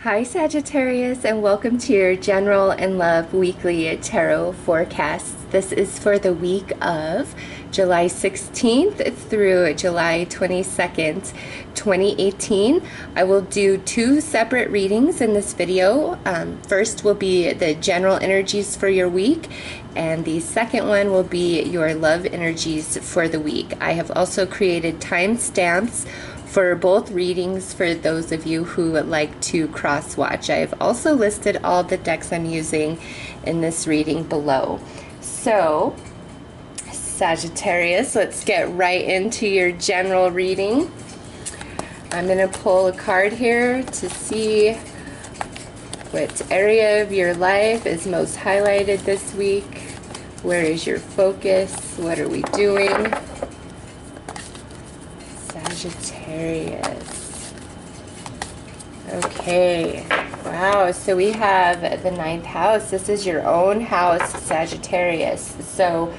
Hi Sagittarius, and welcome to your General and Love Weekly Tarot Forecasts. This is for the week of July 16th through July 22nd, 2018. I will do two separate readings in this video. First will be the general energies for your week, and the second one will be your love energies for the week. I have also created timestamps for both readings for those of you who would like to cross-watch. I have also listed all the decks I'm using in this reading below. So, Sagittarius, let's get right into your general reading. I'm going to pull a card here to see what area of your life is most highlighted this week. Where is your focus? What are we doing? Sagittarius. Okay. Wow. So we have the 9th house. This is your own house, Sagittarius. So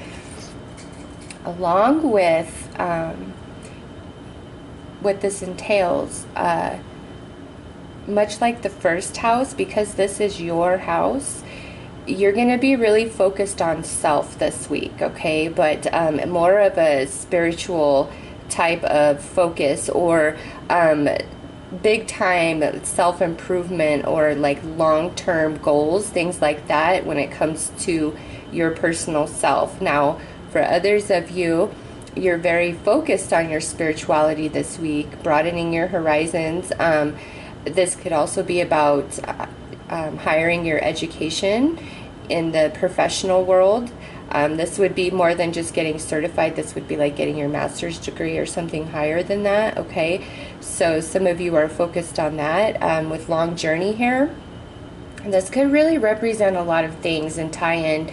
along with what this entails, much like the first house, because this is your house, you're going to be really focused on self this week, okay? But more of a spiritual type of focus, or big time self-improvement, or like long-term goals, things like that when it comes to your personal self. Now, for others of you, you're very focused on your spirituality this week, broadening your horizons. This could also be about hiring your education in the professional world. This would be more than just getting certified. This would be like getting your master's degree or something higher than that, okay? So some of you are focused on that with long journey here. And this could really represent a lot of things and tie in,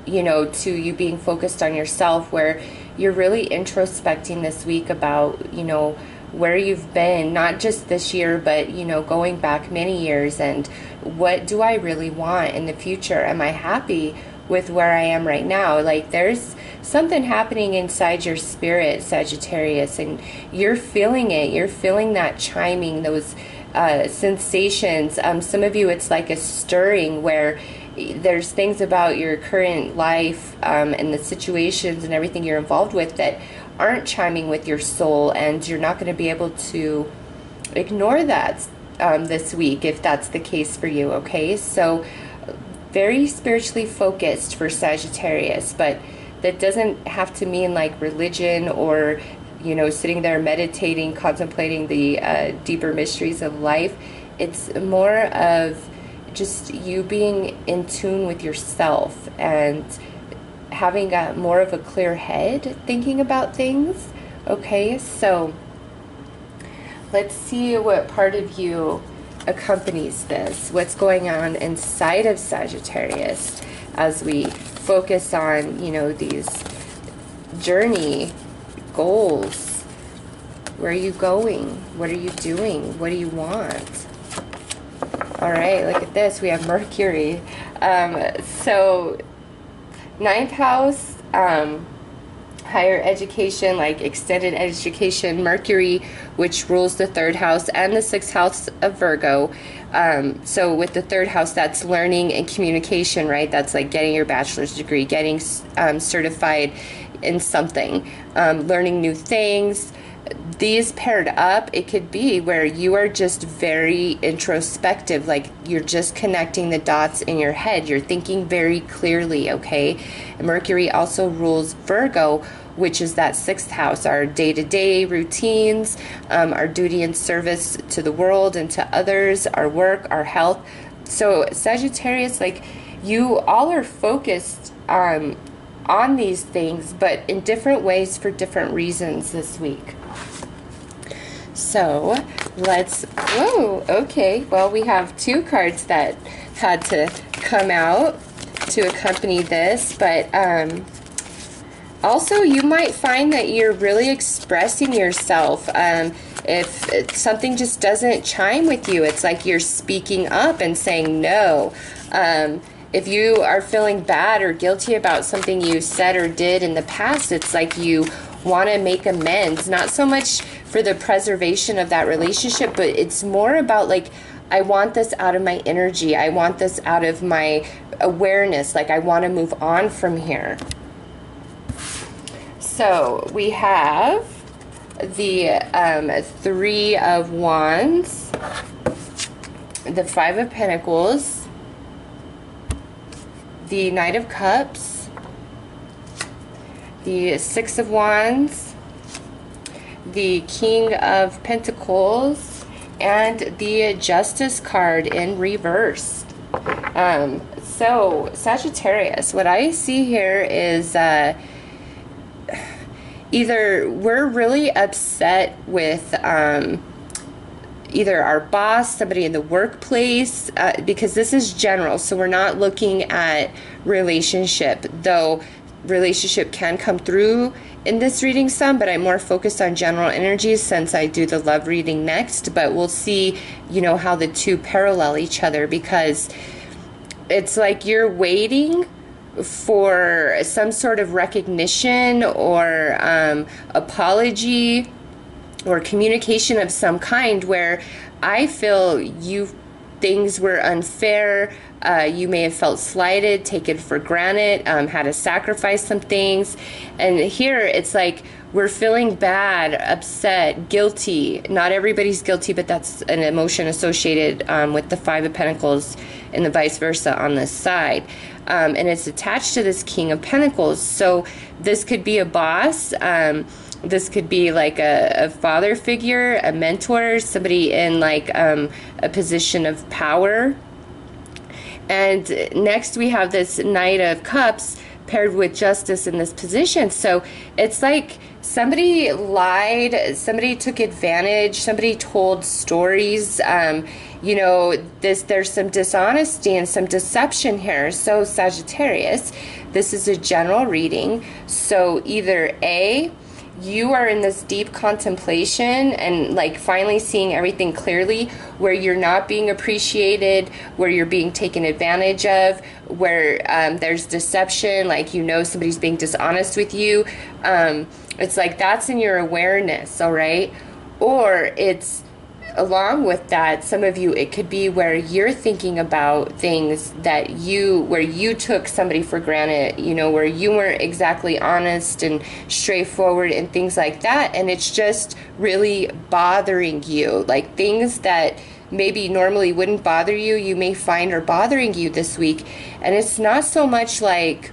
you know, to you being focused on yourself, where you're really introspecting this week about, you know, where you've been, not just this year, but, you know, going back many years, and what do I really want in the future? Am I happy with where I am right now? Like, there's something happening inside your spirit, Sagittarius, and you're feeling it. You're feeling that chiming, those sensations. Some of you, it's like a stirring where there's things about your current life and the situations and everything you're involved with that aren't chiming with your soul, and you're not going to be able to ignore that this week if that's the case for you, okay? So very spiritually focused for Sagittarius, but that doesn't have to mean like religion or, you know, sitting there meditating, contemplating the deeper mysteries of life. It's more of just you being in tune with yourself and having more of a clear head thinking about things, okay? So let's see what part of you accompanies this. What's going on inside of Sagittarius as we focus on, you know, these journey goals. Where are you going? What are you doing? What do you want? All right, look at this. We have Mercury. So 9th house, higher education, like extended education. Mercury, which rules the 3rd house and the 6th house of Virgo. So with the 3rd house, that's learning and communication, right? That's like getting your bachelor's degree, getting certified in something, learning new things. These paired up, it could be where you are just very introspective, like you're just connecting the dots in your head. You're thinking very clearly, okay? And Mercury also rules Virgo, which is that 6th house, our day-to-day routines, our duty and service to the world and to others, our work, our health. So Sagittarius, like, you all are focused on these things, but in different ways for different reasons this week. So let's, whoa, okay, well, we have two cards that had to come out to accompany this, but also you might find that you're really expressing yourself. If something just doesn't chime with you, it's like you're speaking up and saying no. If you are feeling bad or guilty about something you said or did in the past, it's like you want to make amends, not so much for the preservation of that relationship, but it's more about like I want this out of my energy. I want this out of my awareness. Like, I want to move on from here. So we have the Three of Wands, the Five of Pentacles, the Knight of Cups, the Six of Wands, the King of Pentacles, and the Justice card in reverse. So Sagittarius, what I see here is either we're really upset with either our boss, somebody in the workplace, because this is general, so we're not looking at relationship, though relationship can come through in this reading some, but I'm more focused on general energies since I do the love reading next. But we'll see, you know, how the two parallel each other, because it's like you're waiting for some sort of recognition or apology or communication of some kind, where I feel things were unfair, you may have felt slighted, taken for granted, had to sacrifice some things. And here it's like we're feeling bad, upset, guilty. Not everybody's guilty, but that's an emotion associated with the Five of Pentacles and the vice versa on this side. And it's attached to this King of Pentacles. So this could be a boss. This could be like a father figure, a mentor, somebody in like a position of power. And next we have this Knight of Cups paired with Justice in this position. So it's like somebody lied, somebody took advantage, somebody told stories. You know, there's some dishonesty and some deception here. So Sagittarius, this is a general reading. So either A, you are in this deep contemplation and like finally seeing everything clearly, where you're not being appreciated, where you're being taken advantage of, where there's deception, like, you know, somebody's being dishonest with you. It's like that's in your awareness, all right? Or it's along with that, some of you, it could be where you're thinking about things that where you took somebody for granted, you know, where you weren't exactly honest and straightforward and things like that. And it's just really bothering you, like things that maybe normally wouldn't bother you, you may find are bothering you this week. And it's not so much like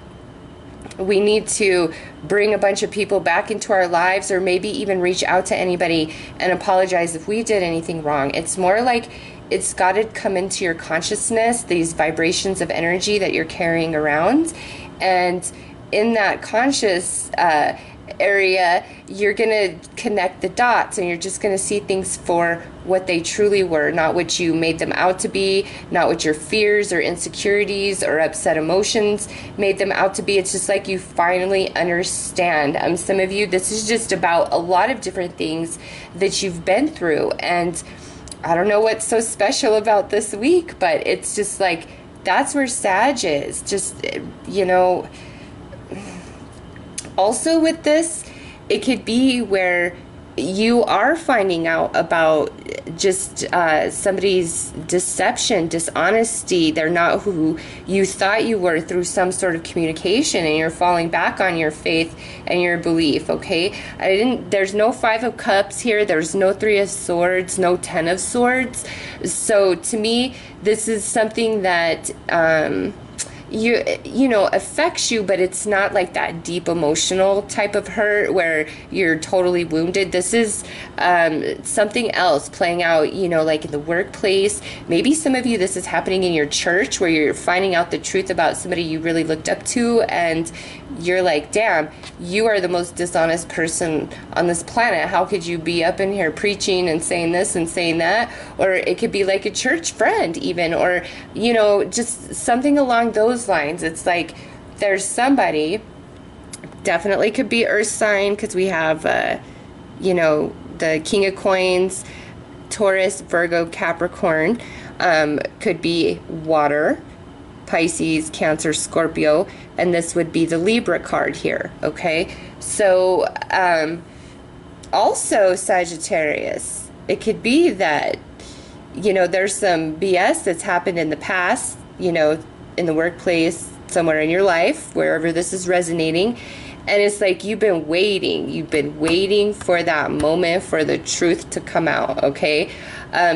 we need to bring a bunch of people back into our lives, or maybe even reach out to anybody and apologize if we did anything wrong. It's more like it's got to come into your consciousness, these vibrations of energy that you're carrying around. And in that conscious area, you're going to connect the dots, and you're just going to see things for what they truly were, not what you made them out to be, not what your fears or insecurities or upset emotions made them out to be. It's just like you finally understand. Some of you, this is just about a lot of different things that you've been through, and I don't know what's so special about this week, but it's just like that's where Sag is. Just, you know, also with this, it could be where you are finding out about just somebody's deception, dishonesty. They're not who you thought you were through some sort of communication, and you're falling back on your faith and your belief, okay? There's no Five of Cups here. There's no Three of Swords, no Ten of Swords. So to me, this is something that you know, affects you, but it's not like that deep emotional type of hurt where you're totally wounded. This is something else playing out, you know, like in the workplace. Maybe some of you, this is happening in your church, where you're finding out the truth about somebody you really looked up to, and you're like, damn, you are the most dishonest person on this planet. How could you be up in here preaching and saying this and saying that? Or it could be like a church friend even, or, you know, just something along those lines. It's like there's somebody, definitely could be earth sign, because we have you know, the King of Coins, Taurus, Virgo, Capricorn, could be water, Pisces, Cancer, Scorpio, and this would be the Libra card here, okay? So also Sagittarius, it could be that you know, there's some BS that's happened in the past, you know, in the workplace, somewhere in your life, wherever this is resonating. And it's like you've been waiting for that moment for the truth to come out, okay?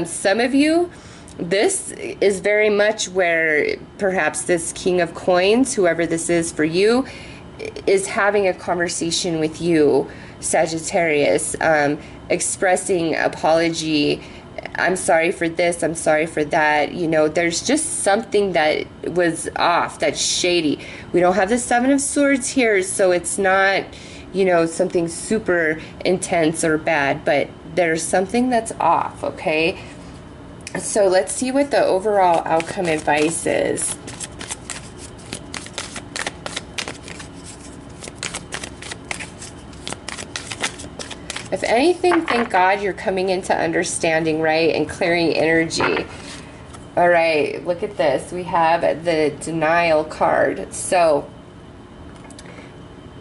Some of you, this is very much where perhaps this King of Coins, whoever this is for you, is having a conversation with you, Sagittarius, expressing apology. I'm sorry for this, I'm sorry for that. You know, there's just something that was off, that's shady. We don't have the Seven of Swords here, so it's not, you know, something super intense or bad, but there's something that's off, okay? So let's see what the overall outcome advice is. If anything, thank God you're coming into understanding, right? And clearing energy. All right, look at this. We have the denial card. So,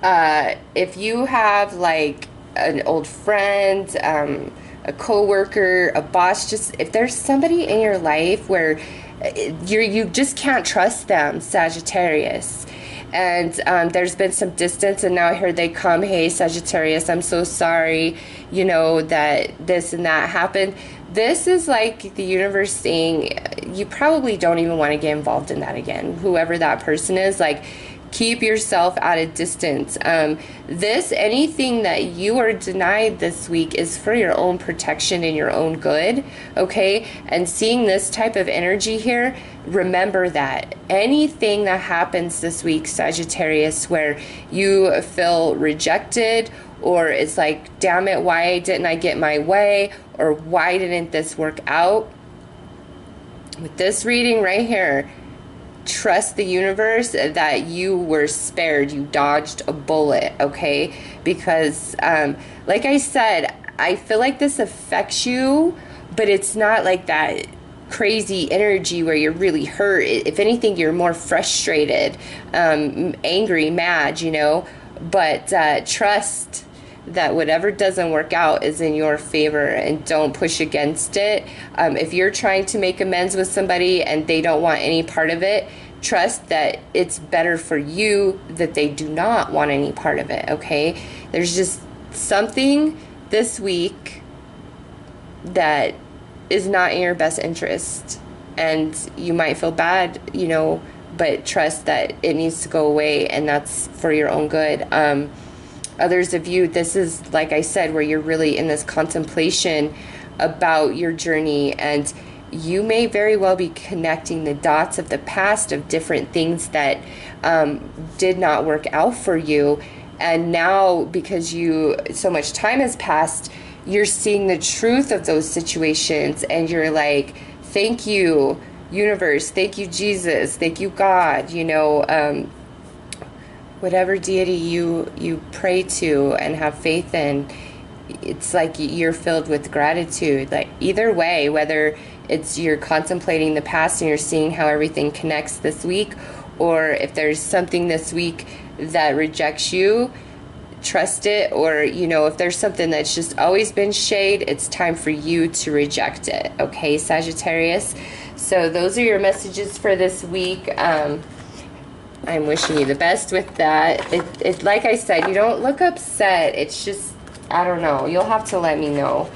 if you have like an old friend, a coworker, a boss, just if there's somebody in your life where you just can't trust them, Sagittarius. And there's been some distance, and now here they come. Hey, Sagittarius, I'm so sorry, you know, that this and that happened. This is like the universe saying, you probably don't even want to get involved in that again. Whoever that person is, like, keep yourself at a distance. Anything that you are denied this week is for your own protection and your own good, okay? And seeing this type of energy here, remember that anything that happens this week, Sagittarius, where you feel rejected, or it's like, damn it, why didn't I get my way, or why didn't this work out? With this reading right here, trust the universe that you were spared. You dodged a bullet, okay? Because, like I said, I feel like this affects you, but it's not like that crazy energy where you're really hurt. If anything, you're more frustrated, angry, mad, you know? But trust that whatever doesn't work out is in your favor, and don't push against it. If you're trying to make amends with somebody and they don't want any part of it, trust that it's better for you that they do not want any part of it, okay? There's just something this week that is not in your best interest, and you might feel bad, you know, but trust that it needs to go away, and that's for your own good. Others of you, this is, like I said, where you're really in this contemplation about your journey, and you may very well be connecting the dots of the past of different things that did not work out for you. And now, because so much time has passed, you're seeing the truth of those situations, and you're like, thank you, universe, thank you, Jesus, thank you, God, you know, whatever deity you pray to and have faith in. It's like you're filled with gratitude. Like, either way, whether it's you're contemplating the past and you're seeing how everything connects this week, or if there's something this week that rejects you, trust it. Or, you know, if there's something that's just always been shade, it's time for you to reject it, okay, Sagittarius? So those are your messages for this week. I'm wishing you the best with that. It like I said, you don't look upset. It's just, I don't know. You'll have to let me know.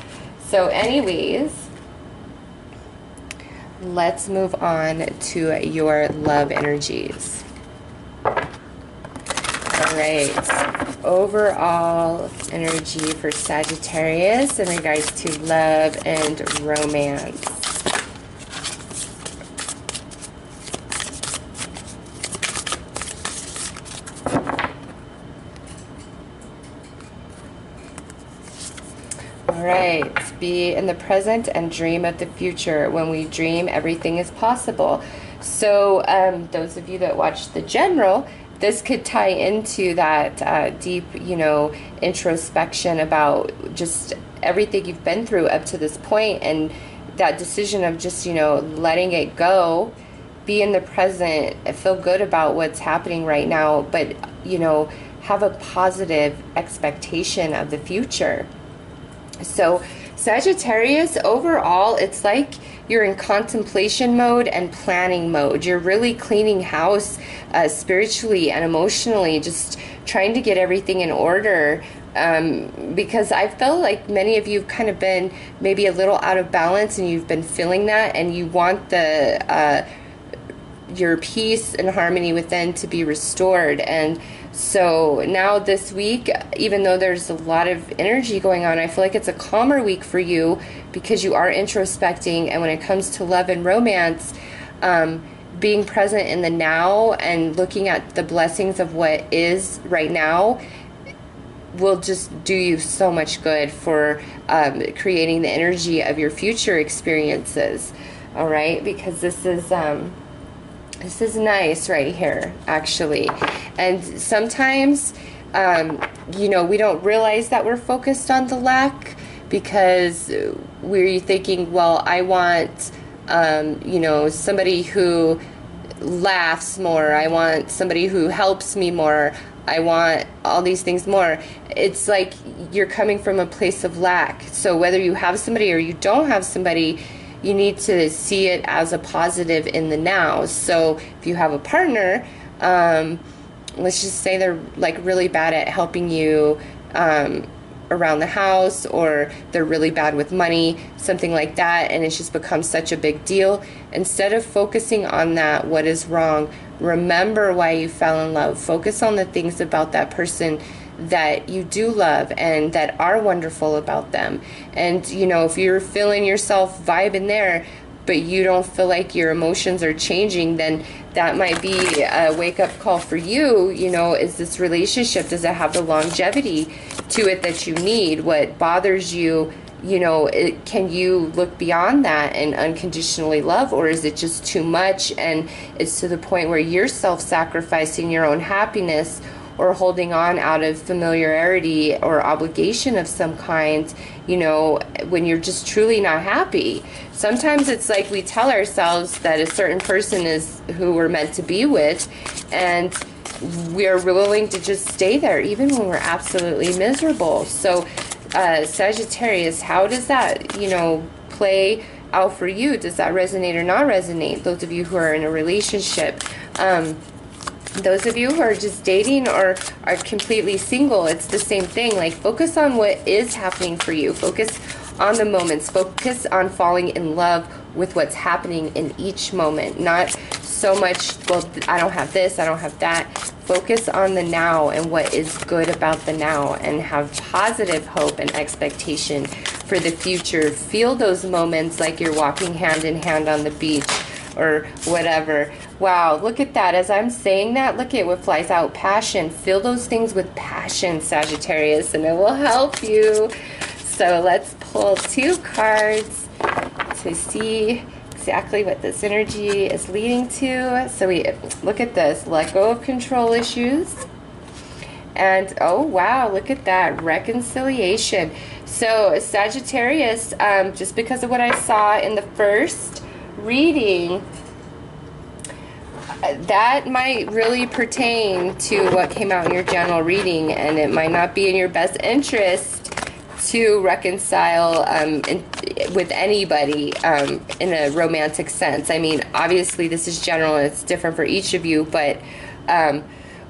So anyways, let's move on to your love energies. All right. Overall energy for Sagittarius in regards to love and romance. Right, be in the present and dream of the future. When we dream, everything is possible. So those of you that watch the general, this could tie into that deep, you know, introspection about just everything you've been through up to this point, and that decision of just, you know, letting it go, be in the present, feel good about what's happening right now, but, you know, have a positive expectation of the future. So Sagittarius, overall, it's like you're in contemplation mode and planning mode. You're really cleaning house spiritually and emotionally, just trying to get everything in order. Because I feel like many of you have kind of been maybe a little out of balance, and you've been feeling that, and you want the your peace and harmony within to be restored. And so now this week, even though there's a lot of energy going on, I feel like it's a calmer week for you because you are introspecting. And when it comes to love and romance, being present in the now and looking at the blessings of what is right now will just do you so much good for creating the energy of your future experiences. All right, because this is nice right here, actually. And sometimes, you know, we don't realize that we're focused on the lack because we're thinking, well, I want, you know, somebody who laughs more. I want somebody who helps me more. I want all these things more. It's like you're coming from a place of lack. So whether you have somebody or you don't have somebody, you need to see it as a positive in the now. So if you have a partner, let's just say they're like really bad at helping you around the house, or they're really bad with money, something like that, and it's just become such a big deal. Instead of focusing on that, what is wrong, remember why you fell in love. Focus on the things about that person that you do love and that are wonderful about them. And, you know, if you're feeling yourself vibing there, but you don't feel like your emotions are changing, then that might be a wake-up call for you. You know, is this relationship, does it have the longevity to it that you need? What bothers you, you know, can you look beyond that and unconditionally love, or is it just too much and it's to the point where you're self-sacrificing your own happiness or holding on out of familiarity or obligation of some kind, you know, when you're just truly not happy? Sometimes it's like we tell ourselves that a certain person is who we're meant to be with, and we're willing to just stay there even when we're absolutely miserable. So Sagittarius, how does that, you know, play out for you? Does that resonate or not resonate? Those of you who are in a relationship, those of you who are just dating or are completely single, it's the same thing. Like, focus on what is happening for you. Focus on the moments. Focus on falling in love with what's happening in each moment. Not so much, well, I don't have this, I don't have that. Focus on the now and what is good about the now, and have positive hope and expectation for the future. Feel those moments like you're walking hand in hand on the beach or whatever. Wow, look at that. As I'm saying that, look at what flies out. Passion. Feel those things with passion, Sagittarius, and it will help you. So let's pull 2 cards to see exactly what this energy is leading to. So we look at this. Let go of control issues. And oh wow, look at that. Reconciliation. So Sagittarius, just because of what I saw in the first reading, that might really pertain to what came out in your general reading, and it might not be in your best interest to reconcile with anybody in a romantic sense. I mean, obviously this is general and it's different for each of you, but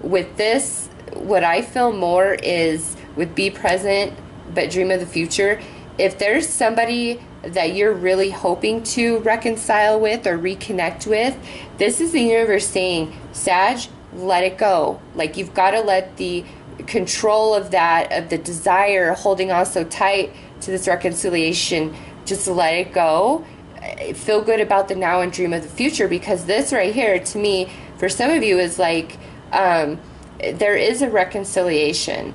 with this, what I feel more is with be present but dream of the future. If there's somebody that you're really hoping to reconcile with or reconnect with, this is the universe saying, Sag, let it go. Like, you've got to let the control of that, of the desire holding on so tight to this reconciliation, just let it go. Feel good about the now and dream of the future, because this right here, to me, for some of you, is like there is a reconciliation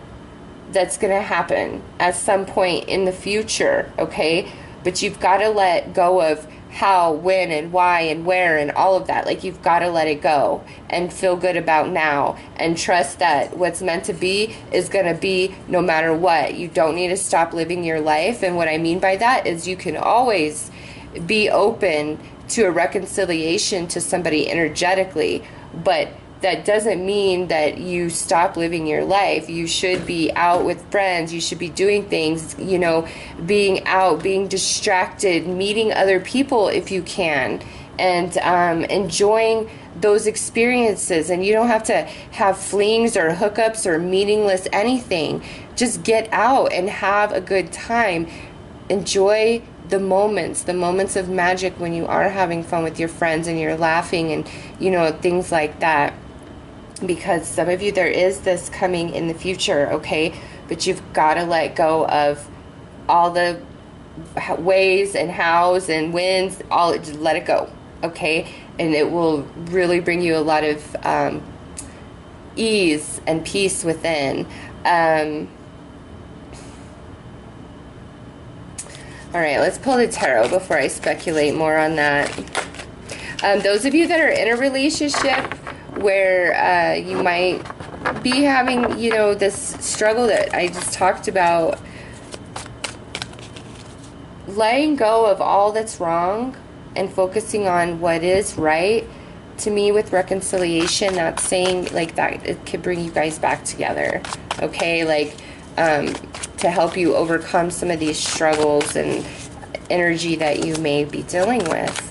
that's going to happen at some point in the future, okay? But you've got to let go of how, when, and why, and where, and all of that. Like, you've got to let it go and feel good about now and trust that what's meant to be is going to be no matter what. You don't need to stop living your life. And what I mean by that is you can always be open to a reconciliation to somebody energetically, but that doesn't mean that you stop living your life. You should be out with friends. You should be doing things, you know, being out, being distracted, meeting other people if you can, and enjoying those experiences. And you don't have to have flings or hookups or meaningless anything. Just get out and have a good time. Enjoy the moments of magic when you are having fun with your friends and you're laughing and, you know, things like that. Because some of you, there is this coming in the future, okay? But you've got to let go of all the ways and hows and whens, all, just let it go, okay? And it will really bring you a lot of ease and peace within. All right, let's pull the tarot before I speculate more on that. Those of you that are in a relationship where you might be having, you know, this struggle that I just talked about, letting go of all that's wrong and focusing on what is right, to me, with reconciliation, not saying like that it could bring you guys back together, okay? Like, to help you overcome some of these struggles and energy that you may be dealing with.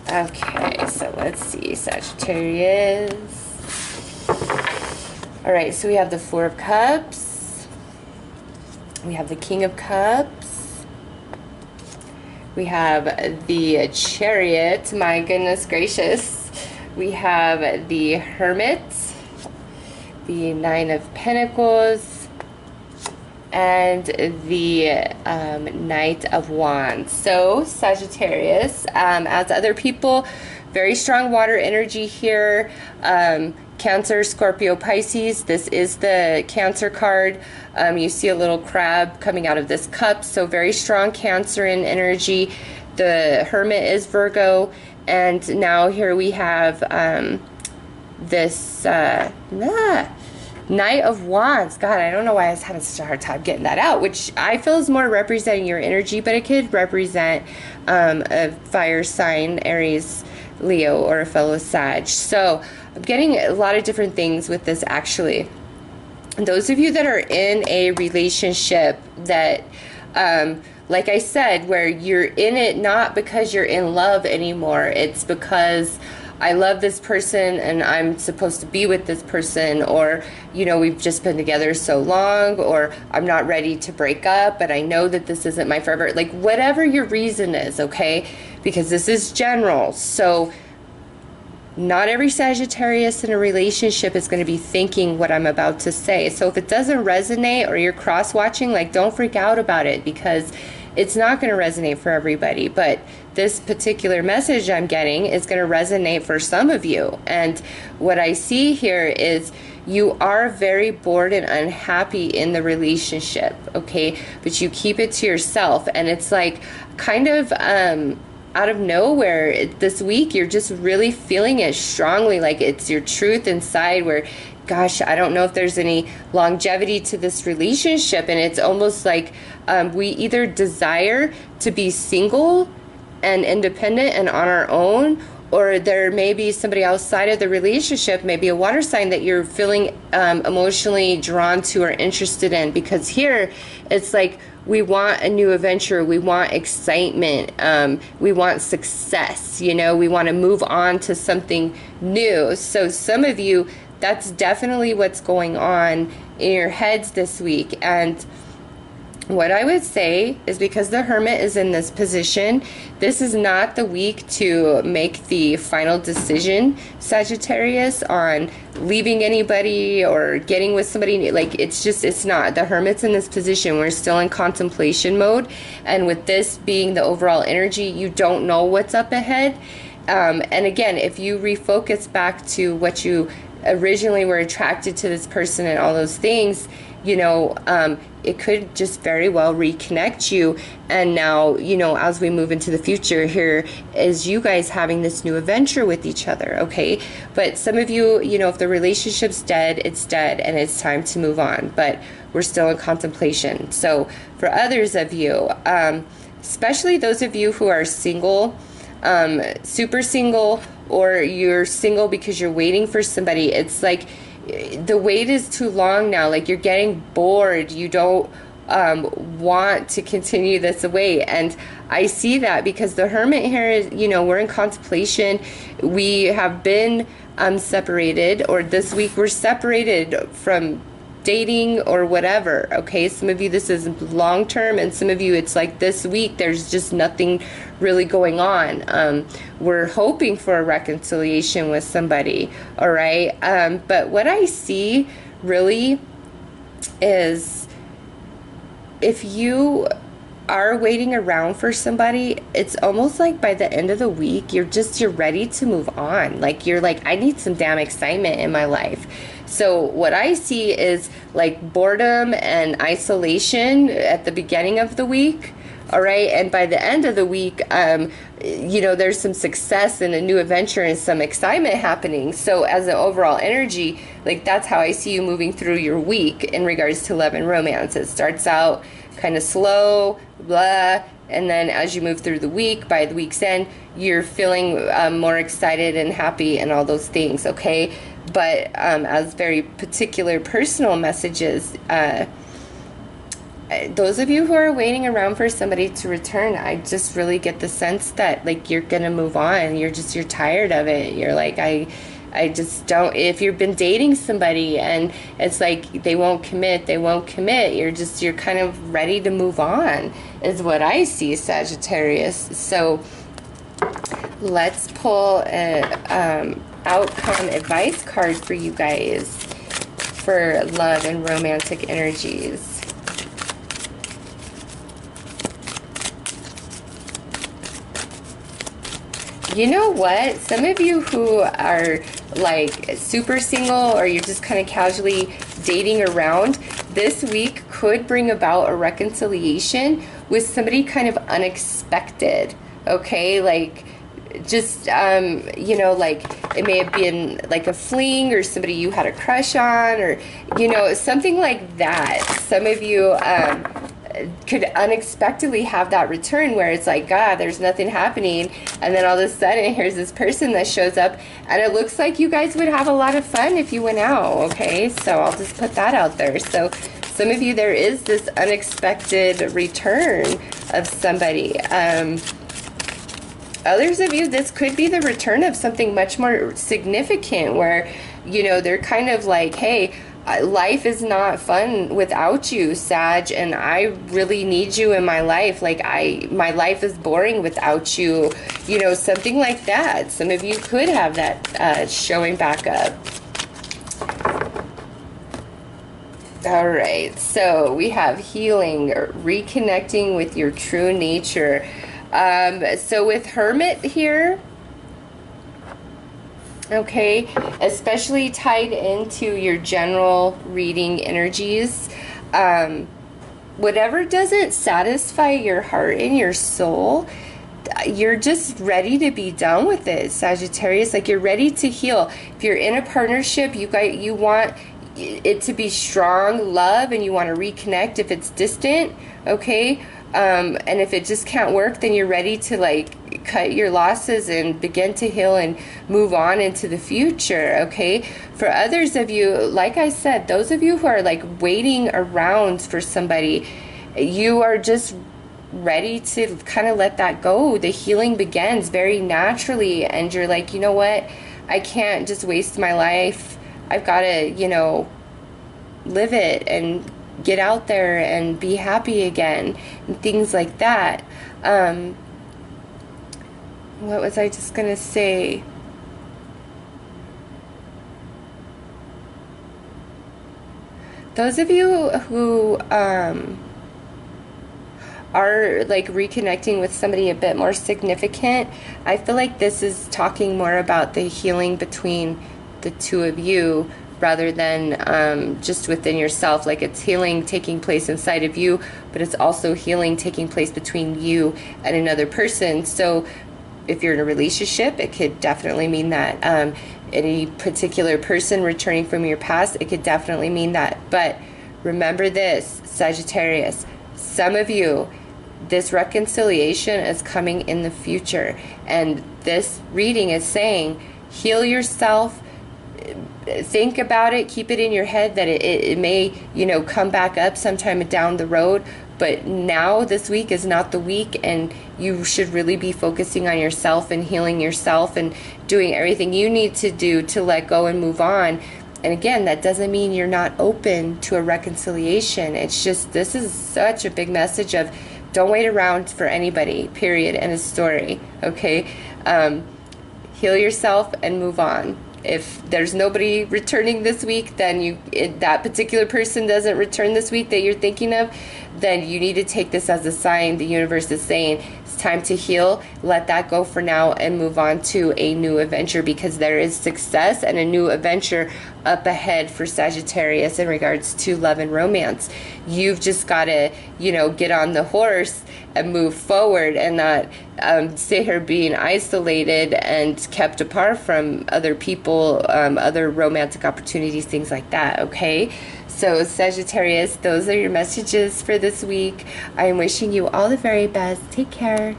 Okay, so let's see, Sagittarius. All right, so we have the Four of Cups. We have the King of Cups. We have the Chariot. My goodness gracious. We have the Hermit. The Nine of Pentacles. And the Knight of Wands. So, Sagittarius, as other people, very strong water energy here. Cancer, Scorpio, Pisces. This is the Cancer card. You see a little crab coming out of this cup. So, very strong Cancer in energy. The Hermit is Virgo. And now here we have this Knight of Wands. God, I don't know why I was having such a hard time getting that out, which I feel is more representing your energy, but it could represent a fire sign, Aries, Leo, or a fellow Sag. So I'm getting a lot of different things with this, actually. Those of you that are in a relationship that, like I said, where you're in it not because you're in love anymore, it's because I love this person and I'm supposed to be with this person, or, you know, we've just been together so long, or I'm not ready to break up, but I know that this isn't my forever. Like, whatever your reason is, okay? Because this is general. So not every Sagittarius in a relationship is going to be thinking what I'm about to say. So if it doesn't resonate or you're cross-watching, like, don't freak out about it, because it's not going to resonate for everybody. But this particular message I'm getting is going to resonate for some of you. And what I see here is you are very bored and unhappy in the relationship, okay? But you keep it to yourself. And it's like kind of out of nowhere this week, you're just really feeling it strongly, like it's your truth inside where, gosh, I don't know if there's any longevity to this relationship. And it's almost like we either desire to be single and independent and on our own, or there may be somebody outside of the relationship, maybe a water sign, that you're feeling emotionally drawn to or interested in. Because here it's like we want a new adventure, we want excitement, we want success, you know, we want to move on to something new. So some of you, that's definitely what's going on in your heads this week. And what I would say is, because the Hermit is in this position, this is not the week to make the final decision, Sagittarius, on leaving anybody or getting with somebody. Like, it's not. The Hermit's in this position. We're still in contemplation mode. And with this being the overall energy, you don't know what's up ahead. And again, if you refocus back to what you originally were attracted to this person and all those things, you know, it could just very well reconnect you. And now, you know, as we move into the future, here is you guys having this new adventure with each other, okay? But some of you, you know, if the relationship's dead, it's dead and it's time to move on. But we're still in contemplation. So for others of you, especially those of you who are single, super single, or you're single because you're waiting for somebody. It's like the wait is too long now. Like you're getting bored. You don't want to continue this away. And I see that because the Hermit here is, you know, we're in contemplation. We have been separated, or this week we're separated from dating or whatever. Okay, some of you this is long term, and some of you it's like this week there's just nothing really going on. We're hoping for a reconciliation with somebody. All right, but what I see really is, if you are waiting around for somebody, it's almost like by the end of the week you're ready to move on. Like you're like, I need some damn excitement in my life. So what I see is like boredom and isolation at the beginning of the week. All right, and by the end of the week, you know, there's some success and a new adventure and some excitement happening. So as an overall energy, like that's how I see you moving through your week in regards to love and romance. It starts out kind of slow, blah, and then as you move through the week, by the week's end, you're feeling more excited and happy and all those things, okay? But as very particular personal messages, those of you who are waiting around for somebody to return, I just really get the sense that like you're gonna move on. You're tired of it. You're like, I just don't. If you've been dating somebody and it's like they won't commit, you're kind of ready to move on, is what I see, Sagittarius. So let's pull an outcome advice card for you guys for love and romantic energies. You know what? Some of you who are like super single, or you're just kind of casually dating around, this week could bring about a reconciliation with somebody kind of unexpected. Okay, like just you know, like it may have been like a fling or somebody you had a crush on, or you know, something like that. Some of you could unexpectedly have that return where it's like, God, there's nothing happening, and then all of a sudden here's this person that shows up, and it looks like you guys would have a lot of fun if you went out. Okay, so I'll just put that out there. So some of you, there is this unexpected return of somebody. Others of you, this could be the return of something much more significant where, you know, they're kind of like, hey, life is not fun without you, Sag, and I really need you in my life. Like my life is boring without you. You know, something like that. Some of you could have that showing back up. All right, so we have healing, reconnecting with your true nature. So with Hermit here, okay, especially tied into your general reading energies, whatever doesn't satisfy your heart and your soul, you're just ready to be done with it, Sagittarius. Like you're ready to heal. If you're in a partnership, you want it to be strong love and you want to reconnect. If it's distant, okay, and if it just can't work, then you're ready to like cut your losses and begin to heal and move on into the future, okay? For others of you, like I said, those of you who are like waiting around for somebody, you are just ready to kind of let that go. The healing begins very naturally, and you're like, you know what? I can't just waste my life. I've got to, you know, live it and get out there and be happy again and things like that. What was I just gonna say? Those of you who are like reconnecting with somebody a bit more significant, I feel like this is talking more about the healing between the two of you rather than just within yourself. Like it's healing taking place inside of you, but it's also healing taking place between you and another person. So if you're in a relationship, it could definitely mean that. Any particular person returning from your past, it could definitely mean that. But remember this, Sagittarius, some of you, this reconciliation is coming in the future. And this reading is saying, heal yourself, think about it, keep it in your head that it may, you know, come back up sometime down the road. But now, this week is not the week, and you should really be focusing on yourself and healing yourself and doing everything you need to do to let go and move on. And again, that doesn't mean you're not open to a reconciliation. It's just, this is such a big message of don't wait around for anybody, period, and a story, okay? Heal yourself and move on. If there's nobody returning this week, then that particular person doesn't return this week that you're thinking of, then you need to take this as a sign the universe is saying it's time to heal, let that go for now, and move on to a new adventure, because there is success and a new adventure up ahead for Sagittarius in regards to love and romance. You've just got to, you know, get on the horse and move forward, and not sit here being isolated and kept apart from other people, other romantic opportunities, things like that, okay? So Sagittarius, those are your messages for this week. I am wishing you all the very best. Take care.